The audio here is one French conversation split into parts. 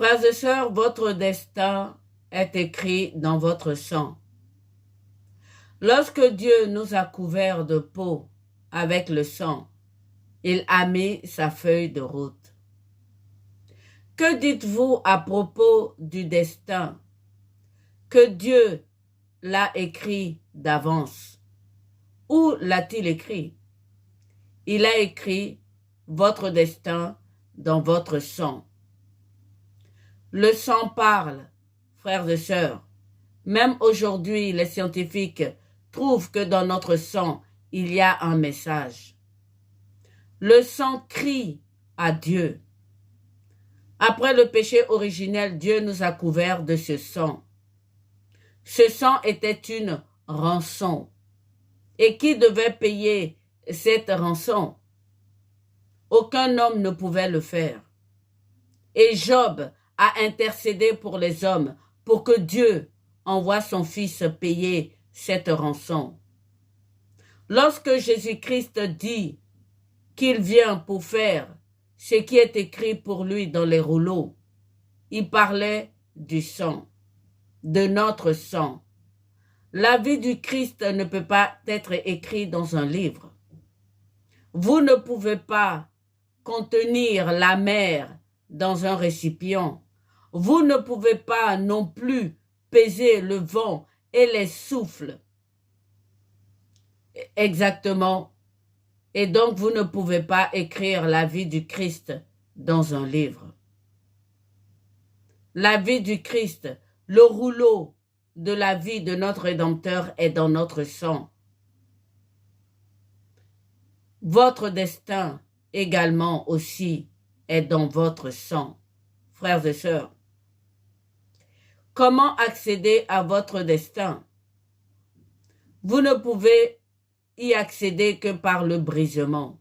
Frères et sœurs, votre destin est écrit dans votre sang. Lorsque Dieu nous a couverts de peau avec le sang, il a mis sa feuille de route. Que dites-vous à propos du destin que Dieu l'a écrit d'avance? Où l'a-t-il écrit? Il a écrit votre destin dans votre sang. Le sang parle, frères et sœurs. Même aujourd'hui, les scientifiques trouvent que dans notre sang, il y a un message. Le sang crie à Dieu. Après le péché originel, Dieu nous a couverts de ce sang. Ce sang était une rançon. Et qui devait payer cette rançon? Aucun homme ne pouvait le faire. Et Job a intercédé pour les hommes pour que Dieu envoie son Fils payer cette rançon. Lorsque Jésus-Christ dit qu'il vient pour faire ce qui est écrit pour lui dans les rouleaux, il parlait du sang, de notre sang. La vie du Christ ne peut pas être écrite dans un livre. Vous ne pouvez pas contenir la mer dans un récipient. Vous ne pouvez pas non plus peser le vent et les souffles. Exactement. Et donc, vous ne pouvez pas écrire la vie du Christ dans un livre. La vie du Christ, le rouleau de la vie de notre Rédempteur est dans notre sang. Votre destin également aussi est dans votre sang, frères et sœurs. Comment accéder à votre destin? Vous ne pouvez y accéder que par le brisement.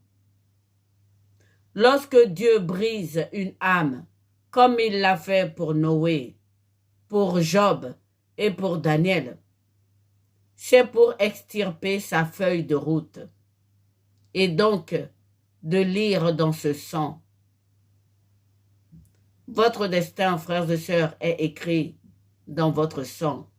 Lorsque Dieu brise une âme, comme il l'a fait pour Noé, pour Job et pour Daniel, c'est pour extirper sa feuille de route et donc de lire dans ce sang. Votre destin, frères et sœurs, est écrit dans votre sang.